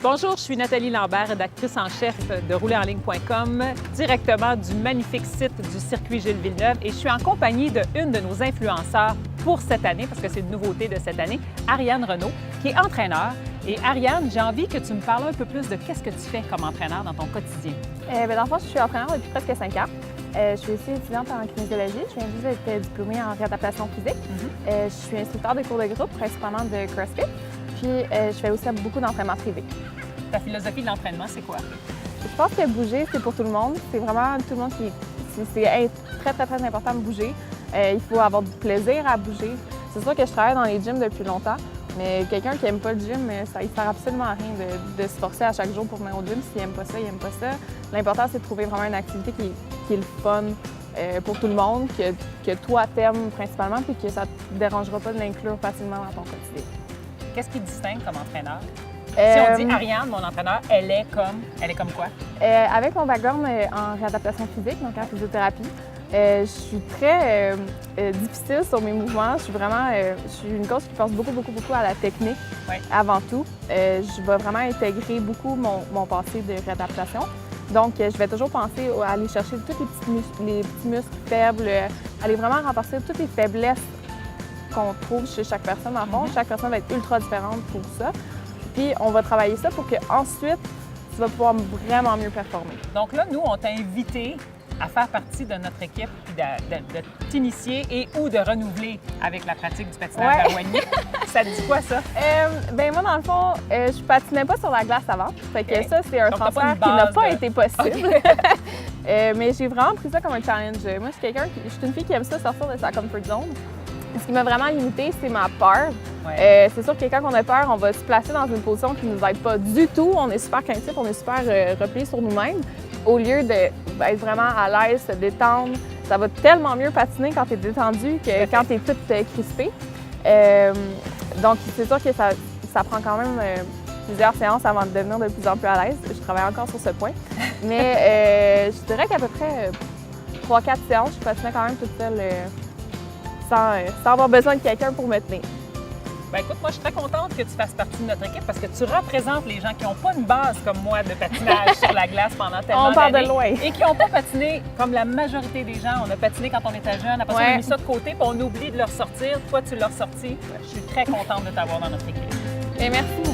Bonjour, je suis Nathalie Lambert, rédactrice en chef de roulerenligne.com, directement du magnifique site du circuit Gilles Villeneuve, et je suis en compagnie d'une de nos influenceurs pour cette année, parce que c'est une nouveauté de cette année, Ariane Renaud, qui est entraîneur. Et Ariane, j'ai envie que tu me parles un peu plus de qu'est-ce que tu fais comme entraîneur dans ton quotidien. Dans le fond, je suis entraîneur depuis presque 5 ans. Je suis aussi étudiante en kinésiologie. Je viens juste d'être diplômée en réadaptation physique. Je suis instructeur de cours de groupe, principalement de CrossFit. Puis, je fais aussi beaucoup d'entraînement privé. Ta philosophie de l'entraînement, c'est quoi? Je pense que bouger, c'est pour tout le monde. C'est vraiment tout le monde qui... C'est très important de bouger. Il faut avoir du plaisir à bouger. C'est sûr que je travaille dans les gyms depuis longtemps, mais quelqu'un qui n'aime pas le gym, ça ne sert absolument à rien de se forcer à chaque jour pour venir au gym. S'il n'aime pas ça, il n'aime pas ça. L'important, c'est de trouver vraiment une activité qui est le fun pour tout le monde, que toi t'aimes principalement, puis que ça ne te dérangera pas de l'inclure facilement dans ton quotidien. Qu'est-ce qui te distingue comme entraîneur? Si on dit Ariane, mon entraîneur, elle est comme quoi? Avec mon background en réadaptation physique, donc en physiothérapie, je suis très difficile sur mes mouvements. Je suis une coach qui pense beaucoup à la technique avant tout. Je vais vraiment intégrer beaucoup mon passé de réadaptation. Donc, je vais toujours penser à aller chercher tous les petits muscles faibles, aller vraiment renforcer toutes les faiblesses qu'on trouve chez chaque personne en fond. Chaque personne va être ultra différente pour ça. Puis, on va travailler ça pour qu'ensuite, tu vas pouvoir vraiment mieux performer. Donc là, nous, on t'a invité à faire partie de notre équipe, puis de t'initier et ou de renouveler avec la pratique du patinage à Wagny. Ça te dit quoi, ça? Moi, dans le fond, je patinais pas sur la glace avant. Fait que ça, c'est un transfert qui n'a pas été possible. Mais j'ai vraiment pris ça comme un challenge. Moi, je suis une fille qui aime ça sortir de sa comfort zone. Ce qui m'a vraiment limité, c'est ma peur. C'est sûr que quand on a peur, on va se placer dans une position qui ne nous aide pas du tout. On est super craintif, on est super replié sur nous-mêmes. Au lieu d'être vraiment à l'aise, se détendre, ça va tellement mieux patiner quand tu es détendu que quand tu es toute crispée. Donc, c'est sûr que ça prend quand même plusieurs séances avant de devenir de plus en plus à l'aise. Je travaille encore sur ce point. Mais je dirais qu'à peu près 3-4 séances, je patinais quand même toute seule sans avoir besoin de quelqu'un pour me tenir. Bien, écoute, moi, je suis très contente que tu fasses partie de notre équipe parce que tu représentes les gens qui n'ont pas une base comme moi de patinage sur la glace pendant tellement d'années. On part de loin. Et qui n'ont pas patiné comme la majorité des gens. On a patiné quand on était jeune, après ça, on a mis ça de côté, puis on oublie de le ressortir. Toi, tu l'as ressorti. Je suis très contente de t'avoir dans notre équipe. Et merci.